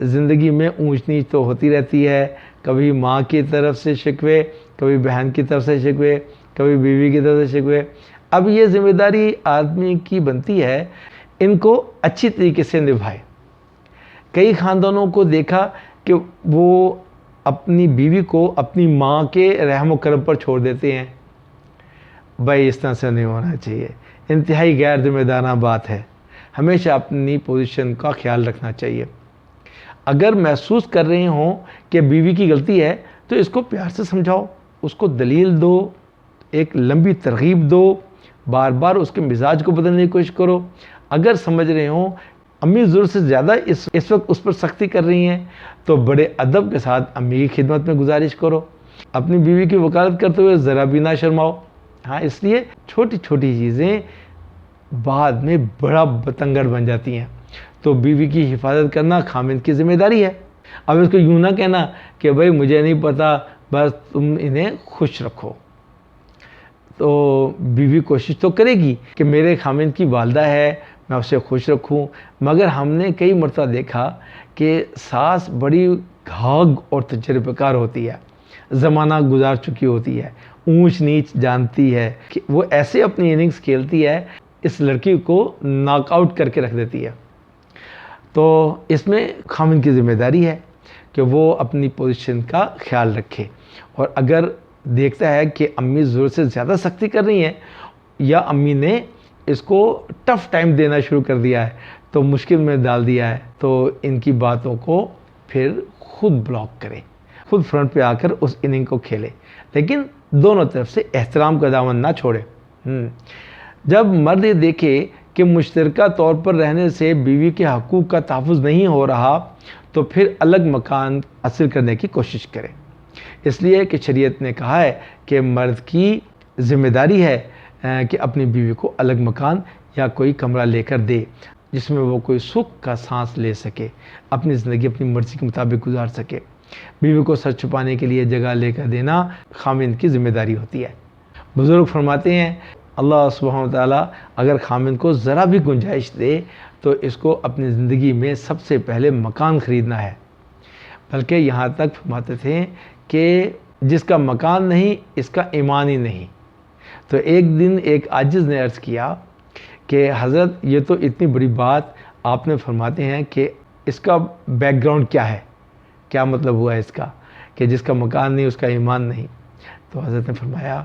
زندگی میں اونچ نیچ تو ہوتی رہتی ہے، کبھی ماں کی طرف سے شکوے، کبھی بہن کی طرف سے شکوے، کبھی بیوی کی طرف سے شکوے۔ اب یہ ذمہ داری آدمی کی بنتی ہے ان کو اچھی طریقے سے نبھائے۔ کئی خاندانوں کو دیکھا کہ وہ اپنی بیوی کو اپنی ماں کے رحم و کرم پر چھوڑ دیتے ہیں۔ بھائی اس طرح سے نہیں ہونا چاہیے، انتہائی غیر ذمہ دارانہ بات ہے۔ ہمیشہ اپنی پوزیشن کا خیال رکھنا چاہیے۔ اگر محسوس کر رہے ہوں کہ بیوی کی غلطی ہے تو اس کو پیار سے سمجھاؤ، اس کو دلیل دو، ایک لمبی ترغیب دو، بار بار اس کے مزاج کو بدلنے کی کوشش کرو۔ اگر سمجھ رہے ہوں امی ضرورت سے زیادہ اس وقت اس پر سختی کر رہی ہیں تو بڑے ادب کے ساتھ امی کی خدمت میں گزارش کرو۔ اپنی بیوی کی وکالت کرتے ہوئے ذرا بھی نہ شرماؤ۔ ہاں، اس لیے چھوٹی چھوٹی چیزیں بعد میں بڑا بتنگڑ بن جاتی ہیں۔ تو بیوی کی حفاظت کرنا خاوند کی ذمہ داری ہے۔ اب اس کو یوں نہ کہنا کہ بھائی مجھے نہیں پتا، بس تم انہیں خوش رکھو۔ تو بیوی کوشش تو کرے گی کہ میرے خاوند کی والدہ ہے، میں اسے خوش رکھوں، مگر ہم نے کئی مرتبہ دیکھا کہ ساس بڑی گھاگ اور تجربہ کار ہوتی ہے، زمانہ گزار چکی ہوتی ہے، اونچ نیچ جانتی ہے کہ وہ ایسے اپنی اننگز کھیلتی ہے، اس لڑکی کو ناک آؤٹ کر کے رکھ دیتی ہے۔ تو اس میں خاوند کی ذمہ داری ہے کہ وہ اپنی پوزیشن کا خیال رکھے، اور اگر دیکھتا ہے کہ امی ضرورت سے زیادہ سختی کر رہی ہیں یا امی نے اس کو ٹف ٹائم دینا شروع کر دیا ہے تو مشکل میں ڈال دیا ہے، تو ان کی باتوں کو پھر خود بلاک کرے، خود فرنٹ پہ آ کر اس اننگ کو کھیلے، لیکن دونوں طرف سے احترام کا دامن نہ چھوڑے۔ جب مرد یہ دیکھے کہ مشترکہ طور پر رہنے سے بیوی کے حقوق کا تحفظ نہیں ہو رہا تو پھر الگ مکان حاصل کرنے کی کوشش کرے۔ اس لیے کہ شریعت نے کہا ہے کہ مرد کی ذمہ داری ہے کہ اپنی بیوی کو الگ مکان یا کوئی کمرہ لے کر دے جس میں وہ کوئی سکھ کا سانس لے سکے، اپنی زندگی اپنی مرضی کے مطابق گزار سکے۔ بیوی کو سر چھپانے کے لیے جگہ لے کر دینا خاوند کی ذمہ داری ہوتی ہے۔ بزرگ فرماتے ہیں اللہ سبحانہ و تعالیٰ اگر خاوند کو ذرا بھی گنجائش دے تو اس کو اپنی زندگی میں سب سے پہلے مکان خریدنا ہے، بلکہ یہاں تک فرماتے تھے کہ جس کا مکان نہیں اس کا ایمان ہی نہیں۔ تو ایک دن ایک عاجز نے عرض کیا کہ حضرت یہ تو اتنی بڑی بات آپ نے فرماتے ہیں کہ اس کا بیک گراؤنڈ کیا ہے، کیا مطلب ہوا ہے اس کا کہ جس کا مکان نہیں اس کا ایمان نہیں؟ تو حضرت نے فرمایا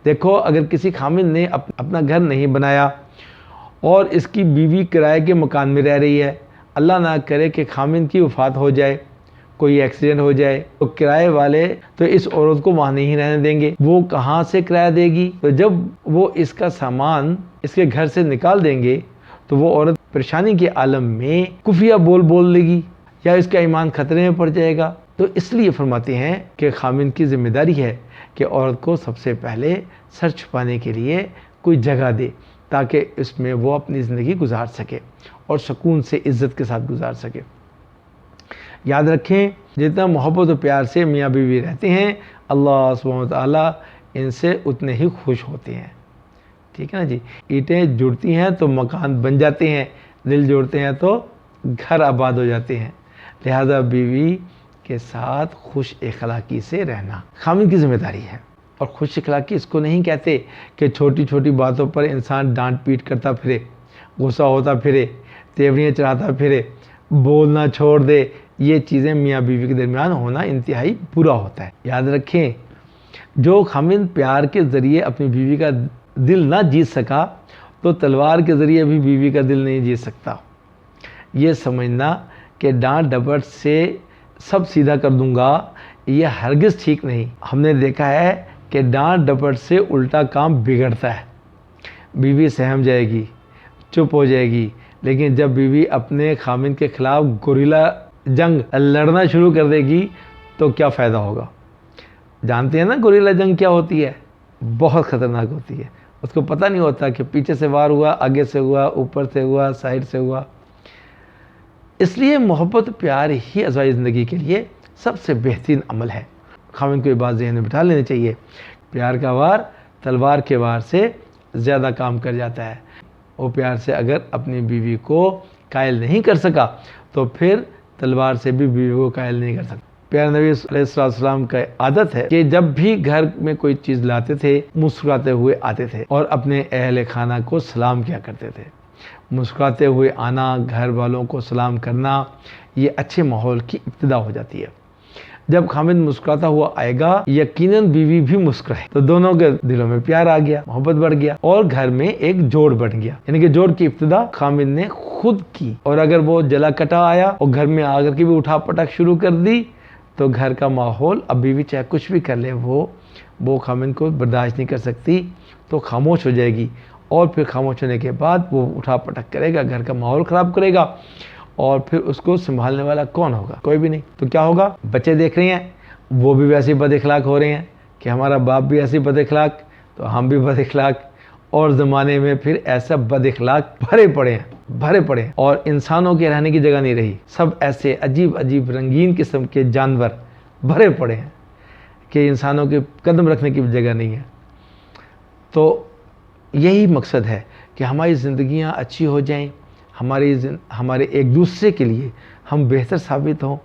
دیکھو، اگر کسی خاوند نے اپنا گھر نہیں بنایا اور اس کی بیوی کرائے کے مکان میں رہ رہی ہے، اللہ نہ کرے کہ خاوند کی وفات ہو جائے، کوئی ایکسیڈنٹ ہو جائے، تو کرائے والے تو اس عورت کو وہاں نہیں رہنے دیں گے، وہ کہاں سے کرایہ دے گی؟ تو جب وہ اس کا سامان اس کے گھر سے نکال دیں گے تو وہ عورت پریشانی کے عالم میں کفیہ بول لے گی یا اس کا ایمان خطرے میں پڑ جائے گا۔ تو اس لیے فرماتے ہیں کہ خاوند کی ذمہ داری ہے کہ عورت کو سب سے پہلے سر چھپانے کے لیے کوئی جگہ دے تاکہ اس میں وہ اپنی زندگی گزار سکے اور سکون سے عزت کے ساتھ گزار سکے۔ یاد رکھیں جتنا محبت و پیار سے میاں بیوی رہتے ہیں اللہ سبحانہ و تعالیٰ ان سے اتنے ہی خوش ہوتے ہیں۔ ٹھیک ہے نا جی؟ اینٹیں جڑتی ہیں تو مکان بن جاتے ہیں، دل جوڑتے ہیں تو گھر آباد ہو جاتے ہیں۔ لہذا بیوی کے ساتھ خوش اخلاقی سے رہنا خاوند کی ذمہ داری ہے۔ اور خوش اخلاقی اس کو نہیں کہتے کہ چھوٹی چھوٹی باتوں پر انسان ڈانٹ پیٹ کرتا پھرے، غصہ ہوتا پھرے، تیوریاں چڑھاتا پھرے، بولنا چھوڑ دے۔ یہ چیزیں میاں بیوی کے درمیان ہونا انتہائی برا ہوتا ہے۔ یاد رکھیں جو خاوند پیار کے ذریعے اپنی بیوی کا دل نہ جیت سکا تو تلوار کے ذریعے بھی بیوی کا دل نہیں جیت سکتا۔ یہ سمجھنا کہ ڈانٹ ڈپٹ سے سب سیدھا کر دوں گا یہ ہرگز ٹھیک نہیں۔ ہم نے دیکھا ہے کہ ڈانٹ ڈپٹ سے الٹا کام بگڑتا ہے۔ بیوی سہم جائے گی، چپ ہو جائے گی، لیکن جب بیوی اپنے خاوند کے خلاف گوریلا جنگ لڑنا شروع کر دے گی تو کیا فائدہ ہوگا؟ جانتے ہیں نا گوریلا جنگ کیا ہوتی ہے؟ بہت خطرناک ہوتی ہے۔ اس کو پتہ نہیں ہوتا کہ پیچھے سے وار ہوا، آگے سے ہوا، اوپر سے ہوا، سائڈ سے ہوا۔ اس لیے محبت پیار ہی ازواج زندگی کے لیے سب سے بہترین عمل ہے۔ خاوند کو یہ بات ذہن میں بٹھا لینی چاہیے، پیار کا وار تلوار کے وار سے زیادہ کام کر جاتا ہے۔ وہ پیار سے اگر اپنی بیوی کو قائل نہیں کر سکا تو پھر تلوار سے بھی بیوی کو قائل نہیں کر سکتا۔ پیارے نبی علیہ السلام کا عادت ہے کہ جب بھی گھر میں کوئی چیز لاتے تھے مسکراتے ہوئے آتے تھے اور اپنے اہل خانہ کو سلام کیا کرتے تھے۔ مسکراتے ہوئے آنا، گھر والوں کو سلام کرنا، یہ اچھے ماحول کی ابتدا ہو جاتی ہے۔ جب خامد مسکراتا ہوا آئے گا یقیناً بیوی بھی مسکرائے تو دونوں کے دلوں میں پیار آ گیا، محبت بڑھ گیا اور گھر میں ایک جوڑ بن گیا، یعنی کہ جوڑ کی ابتدا خامد نے خود کی۔ اور اگر وہ جلا کٹا آیا اور گھر میں آ کر کے بھی اٹھا پٹک شروع کر دی تو گھر کا ماحول اب بیوی چاہے کچھ بھی کر لے وہ خامد کو برداشت نہیں کر سکتی تو خاموش ہو جائے گی، اور پھر خاموش ہونے کے بعد وہ اٹھا پٹک کرے گا، گھر کا ماحول خراب کرے گا، اور پھر اس کو سنبھالنے والا کون ہوگا؟ کوئی بھی نہیں۔ تو کیا ہوگا؟ بچے دیکھ رہے ہیں وہ بھی ویسے بد اخلاق ہو رہے ہیں کہ ہمارا باپ بھی ایسی بد اخلاق تو ہم بھی بد اخلاق، اور زمانے میں پھر ایسا بد اخلاق بھرے پڑے ہیں اور انسانوں کے رہنے کی جگہ نہیں رہی، سب ایسے عجیب عجیب رنگین قسم کے جانور بھرے پڑے ہیں کہ انسانوں کے قدم رکھنے کی جگہ نہیں ہے۔ تو یہی مقصد ہے کہ ہماری زندگیاں اچھی ہو جائیں، ہمارے ایک دوسرے کے لیے ہم بہتر ثابت ہوں۔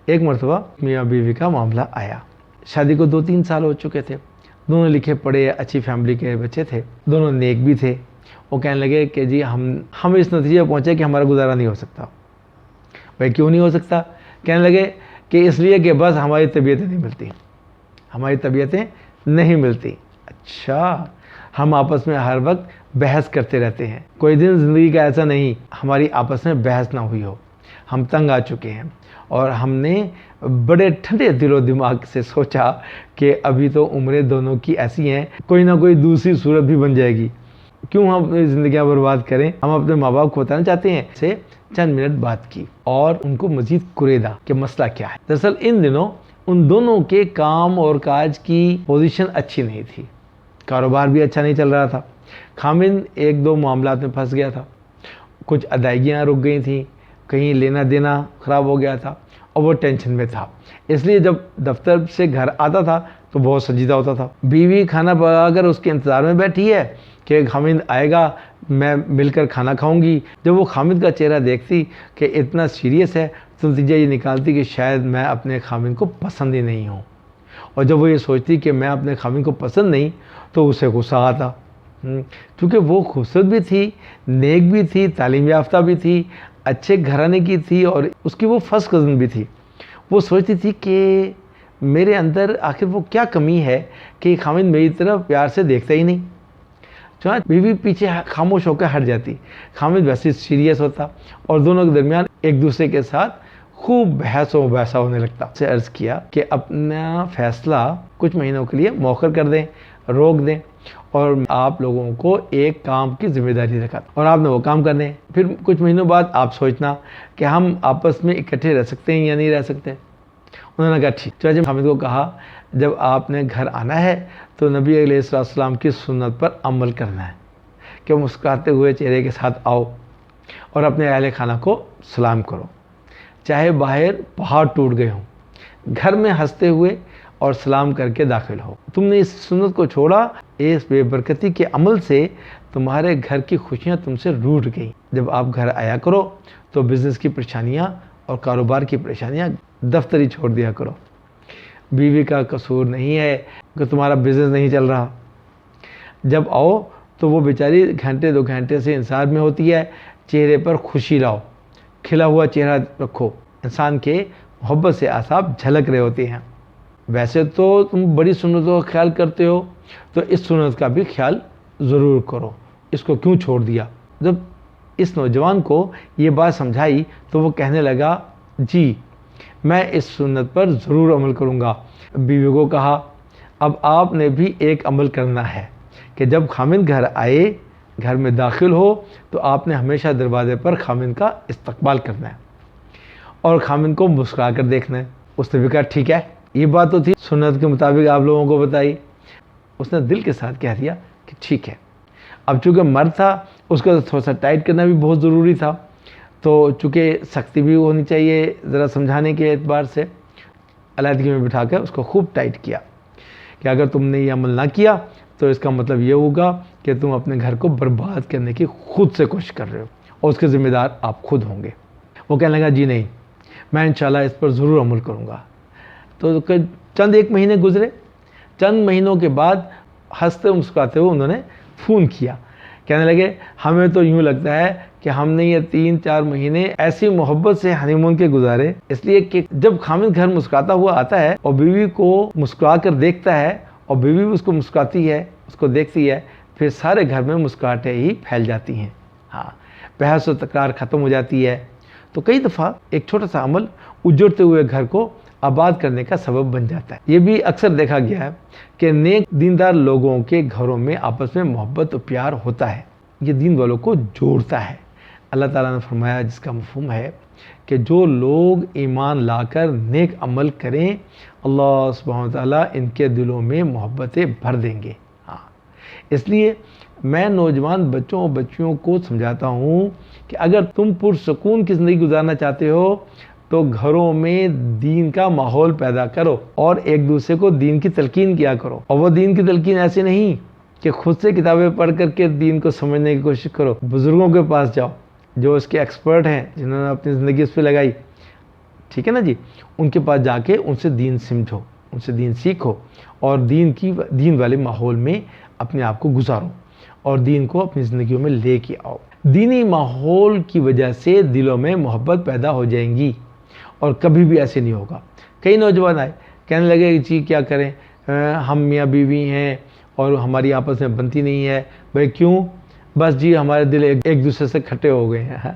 ایک مرتبہ میاں بیوی کا معاملہ آیا، شادی کو 2-3 سال ہو چکے تھے، دونوں لکھے پڑھے اچھی فیملی کے بچے تھے، دونوں نیک بھی تھے۔ وہ کہنے لگے کہ جی ہم اس نتیجے پہ پہنچے کہ ہمارا گزارا نہیں ہو سکتا۔ بھائی کیوں نہیں ہو سکتا؟ کہنے لگے کہ اس لیے کہ بس ہماری طبیعتیں نہیں ملتی۔ اچھا، ہم آپس میں ہر وقت بحث کرتے رہتے ہیں، کوئی دن زندگی کا ایسا نہیں ہماری آپس میں بحث نہ ہوئی ہو۔ ہم تنگ آ چکے ہیں اور ہم نے بڑے ٹھنڈے دل و دماغ سے سوچا کہ ابھی تو عمریں دونوں کی ایسی ہیں، کوئی نہ کوئی دوسری صورت بھی بن جائے گی، کیوں ہم اپنی زندگیاں برباد کریں؟ ہم اپنے ماں باپ کو بتانا چاہتے ہیں۔ سے چند منٹ بات کی اور ان کو مزید کریدا کہ مسئلہ کیا ہے۔ دراصل ان دنوں ان دونوں کے کام اور کاج کی پوزیشن اچھی نہیں تھی، کاروبار بھی اچھا نہیں چل رہا تھا۔ خامد 1-2 معاملات میں پھنس گیا تھا، کچھ ادائیگیاں رک گئی تھیں، کہیں لینا دینا خراب ہو گیا تھا اور وہ ٹینشن میں تھا، اس لیے جب دفتر سے گھر آتا تھا تو بہت سنجیدہ ہوتا تھا۔ بیوی کھانا پکا کر اس کے انتظار میں بیٹھی ہے کہ خامد آئے گا، میں مل کر کھانا کھاؤں گی۔ جب وہ خامد کا چہرہ دیکھتی کہ اتنا سیریس ہے تو نتیجہ یہ نکالتی کہ شاید میں اپنے خامد کو پسند ہی نہیں ہوں، اور جب وہ یہ سوچتی کہ میں اپنے خامد کو پسند نہیں تو اسے غصہ آتا، کیونکہ وہ خوبصورت بھی تھی، نیک بھی تھی، تعلیم یافتہ بھی تھی، اچھے گھرانے کی تھی اور اس کی وہ فرسٹ کزن بھی تھی۔ وہ سوچتی تھی کہ میرے اندر آخر وہ کیا کمی ہے کہ خامد میری طرف پیار سے دیکھتا ہی نہیں۔ چنانچہ بیوی پیچھے خاموش ہو کر ہٹ جاتی، خامد ویسے سیریس ہوتا اور دونوں کے درمیان ایک دوسرے کے ساتھ خوب بحث و مباحثہ ہونے لگتا۔ سے عرض کیا کہ اپنا فیصلہ کچھ مہینوں کے لیے مؤخر کر دیں، روک دیں، اور آپ لوگوں کو ایک کام کی ذمہ داری رکھا اور آپ نے وہ کام کرنے، پھر کچھ مہینوں بعد آپ سوچنا کہ ہم آپس میں اکٹھے رہ سکتے ہیں یا نہیں رہ سکتے۔ انہوں نے کہا ٹھیک۔ چنانچہ خامد کو کہا جب آپ نے گھر آنا ہے تو نبی علیہ السلام کی سنت پر عمل کرنا ہے کہ مسکراتے ہوئے چہرے کے ساتھ آؤ اور اپنے اہل خانہ کو سلام کرو، چاہے باہر پہاڑ ٹوٹ گئے ہوں، گھر میں ہنستے ہوئے اور سلام کر کے داخل ہو۔ تم نے اس سنت کو چھوڑا، اس بے برکتی کے عمل سے تمہارے گھر کی خوشیاں تم سے روٹ گئیں۔ جب آپ گھر آیا کرو تو بزنس کی پریشانیاں اور کاروبار کی پریشانیاں دفتری چھوڑ دیا کرو۔ بیوی کا قصور نہیں ہے کہ تمہارا بزنس نہیں چل رہا، جب آؤ تو وہ بیچاری گھنٹے 2 گھنٹے سے انتظار میں ہوتی ہے، چہرے پر خوشی لاؤ، کھلا ہوا چہرہ رکھو، انسان کے محبت سے اعصاب جھلک رہے ہوتے ہیں۔ ویسے تو تم بڑی سنتوں کا خیال کرتے ہو تو اس سنت کا بھی خیال ضرور کرو، اس کو کیوں چھوڑ دیا؟ جب اس نوجوان کو یہ بات سمجھائی تو وہ کہنے لگا جی میں اس سنت پر ضرور عمل کروں گا۔ بیوی کو کہا اب آپ نے بھی ایک عمل کرنا ہے کہ جب خامد گھر آئے، گھر میں داخل ہو تو آپ نے ہمیشہ دروازے پر خامد کا استقبال کرنا ہے اور خامد کو مسکرا کر دیکھنا ہے۔ اس نے بھی کہا ٹھیک ہے، یہ بات تو تھی سنت کے مطابق آپ لوگوں کو بتائی۔ اس نے دل کے ساتھ کہہ دیا کہ ٹھیک ہے۔ اب چونکہ مرد تھا اس کو تھوڑا سا ٹائٹ کرنا بھی بہت ضروری تھا، تو چونکہ سختی بھی ہونی چاہیے ذرا سمجھانے کے اعتبار سے، علیحدگی میں بٹھا کر اس کو خوب ٹائٹ کیا کہ اگر تم نے یہ عمل نہ کیا تو اس کا مطلب یہ ہوگا کہ تم اپنے گھر کو برباد کرنے کی خود سے کوشش کر رہے ہو اور اس کے ذمہ دار آپ خود ہوں گے۔ وہ کہنے لگا جی نہیں، میں انشاءاللہ اس پر ضرور عمل کروں گا۔ تو چند ایک مہینے گزرے، چند مہینوں کے بعد ہنستے مسکراتے ہوئے انہوں نے فون کیا، کہنے لگے ہمیں تو یوں لگتا ہے کہ ہم نے یہ 3-4 مہینے ایسی محبت سے ہنی مون کے گزارے، اس لیے کہ جب خامد گھر مسکراتا ہوا آتا ہے اور بیوی کو مسکرا کر دیکھتا ہے اور بیوی بھی اس کو مسکراتی ہے، اس کو دیکھتی ہے، پھر سارے گھر میں مسکراہٹیں ہی پھیل جاتی ہیں۔ ہاں، بحث و تکرار ختم ہو جاتی ہے۔ تو کئی دفعہ ایک چھوٹا سا عمل اجڑتے ہوئے گھر کو آباد کرنے کا سبب بن جاتا ہے۔ یہ بھی اکثر دیکھا گیا ہے کہ نیک دیندار لوگوں کے گھروں میں آپس میں محبت و پیار ہوتا ہے، یہ دین والوں کو جوڑتا ہے۔ اللہ تعالیٰ نے فرمایا، جس کا مفہوم ہے کہ جو لوگ ایمان لا کر نیک عمل کریں، اللہ سبحانہ وتعالیٰ ان کے دلوں میں محبتیں بھر دیں گے۔ ہاں، اس لیے میں نوجوان بچوں اور بچیوں کو سمجھاتا ہوں کہ اگر تم پرسکون کی زندگی گزارنا چاہتے ہو تو گھروں میں دین کا ماحول پیدا کرو اور ایک دوسرے کو دین کی تلقین کیا کرو۔ اور وہ دین کی تلقین ایسے نہیں کہ خود سے کتابیں پڑھ کر کے دین کو سمجھنے کی کوشش کرو، بزرگوں کے پاس جاؤ جو اس کے ایکسپرٹ ہیں، جنہوں نے اپنی زندگی اس پہ لگائی، ٹھیک ہے نا جی، ان کے پاس جا کے ان سے دین سمجھو، ان سے دین سیکھو اور دین والے ماحول میں اپنے آپ کو گزارو اور دین کو اپنی زندگیوں میں لے کے آؤ۔ دینی ماحول کی وجہ سے دلوں میں محبت پیدا ہو جائیں گی اور کبھی بھی ایسے نہیں ہوگا۔ کئی نوجوان آئے کہنے لگے جی کیا کریں، ہم میاں بیوی ہیں اور ہماری آپس میں بنتی نہیں ہے۔ بھائی کیوں؟ بس جی ہمارے دل ایک دوسرے سے کھٹے ہو گئے ہیں۔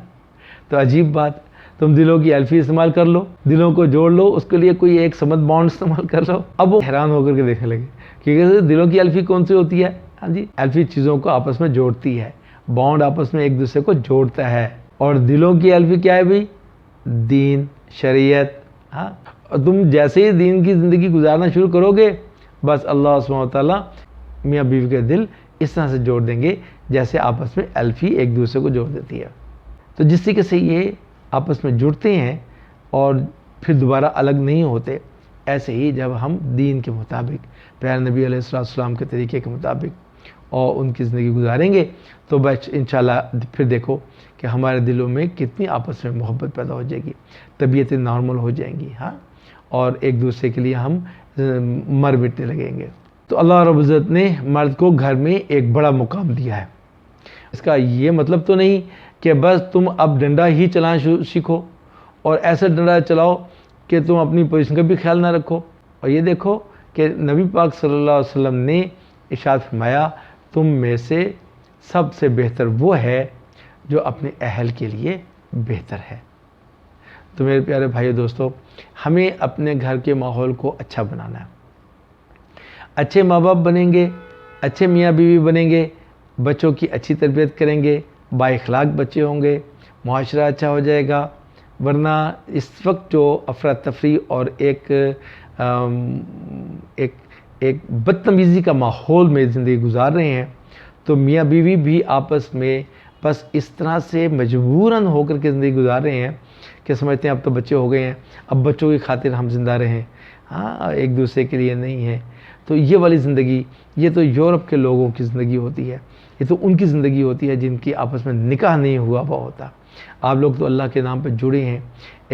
تو عجیب بات، تم دلوں کی الفی استعمال کر لو، دلوں کو جوڑ لو، اس کے لیے کوئی ایک سمت بانڈ استعمال کر لو۔ اب وہ حیران ہو کر کے دیکھنے لگے کہ دلوں کی الفی کون سی ہوتی ہے؟ ہاں جی، الفی چیزوں کو آپس میں جوڑتی ہے، بانڈ آپس میں ایک دوسرے کو جوڑتا ہے۔ اور دلوں کی الفی کیا ہے بھائی؟ دین، شریعت۔ ہاں، تم جیسے ہی دین کی زندگی گزارنا شروع کرو گے، بس اللہ سبحانہ وتعالیٰ میاں بیوی کے دل اس طرح سے جوڑ دیں گے جیسے آپس میں الفی ایک دوسرے کو جوڑ دیتی ہے۔ تو جس طریقے سے یہ آپس میں جڑتے ہیں اور پھر دوبارہ الگ نہیں ہوتے، ایسے ہی جب ہم دین کے مطابق، پیارے نبی علیہ السلام کے طریقے کے مطابق اور ان کی زندگی گزاریں گے تو بس انشاءاللہ پھر دیکھو کہ ہمارے دلوں میں کتنی آپس میں محبت پیدا ہو جائے گی، طبیعتیں نارمل ہو جائیں گی، ہاں، اور ایک دوسرے کے لیے ہم مر مٹنے لگیں گے۔ تو اللہ رب العزت نے مرد کو گھر میں ایک بڑا مقام دیا ہے۔ اس کا یہ مطلب تو نہیں کہ بس تم اب ڈنڈا ہی چلانا سیکھو اور ایسا ڈنڈا چلاؤ کہ تم اپنی پوزیشن کا بھی خیال نہ رکھو۔ اور یہ دیکھو کہ نبی پاک صلی اللہ علیہ وسلم نے ارشاد فرمایا، تم میں سے سب سے بہتر وہ ہے جو اپنے اہل کے لیے بہتر ہے۔ تو میرے پیارے بھائیو دوستو، ہمیں اپنے گھر کے ماحول کو اچھا بنانا ہے۔ اچھے ماں باپ بنیں گے، اچھے میاں بیوی بنیں گے، بچوں کی اچھی تربیت کریں گے، با اخلاق بچے ہوں گے، معاشرہ اچھا ہو جائے گا۔ ورنہ اس وقت جو افراتفری اور ایک بدتمیزی کا ماحول میں زندگی گزار رہے ہیں، تو میاں بیوی بھی آپس میں بس اس طرح سے مجبوراً ہو کر کے زندگی گزار رہے ہیں کہ سمجھتے ہیں اب تو بچے ہو گئے ہیں، اب بچوں کی خاطر ہم زندہ رہیں، ہاں، ایک دوسرے کے لیے نہیں ہے۔ تو یہ والی زندگی، یہ تو یورپ کے لوگوں کی زندگی ہوتی ہے، یہ تو ان کی زندگی ہوتی ہے جن کی آپس میں نکاح نہیں ہوا ہوتا۔ آپ لوگ تو اللہ کے نام پہ جڑے ہیں،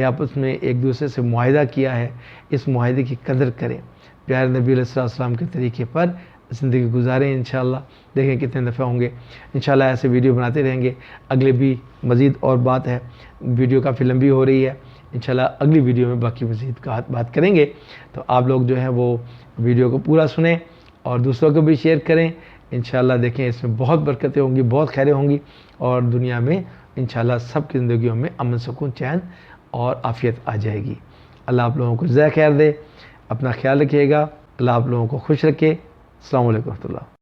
آپس میں ایک دوسرے سے معاہدہ کیا ہے، اس معاہدے کی قدر کریں، پیارے نبی علیہ السلام کے طریقے پر زندگی گزاریں۔ انشاءاللہ دیکھیں کتنے نفع ہوں گے۔ انشاءاللہ ایسے ویڈیو بناتے رہیں گے۔ اگلے بھی مزید اور بات ہے، ویڈیو کافی لمبی ہو رہی ہے، انشاءاللہ اگلی ویڈیو میں باقی مزید بات کریں گے۔ تو آپ لوگ جو ہیں وہ ویڈیو کو پورا سنیں اور دوسروں کو بھی شیئر کریں۔ انشاءاللہ دیکھیں اس میں بہت برکتیں ہوں گی، بہت خیریں ہوں گی اور دنیا میں انشاءاللہ سب کی زندگیوں میں امن، سکون، چین اور عافیت آ جائے گی۔ اللہ آپ لوگوں کو جزائے خیر دے، اپنا خیال رکھیے گا، اللہ آپ لوگوں کو خوش رکھے۔ السلام علیکم ورحمۃ اللہ۔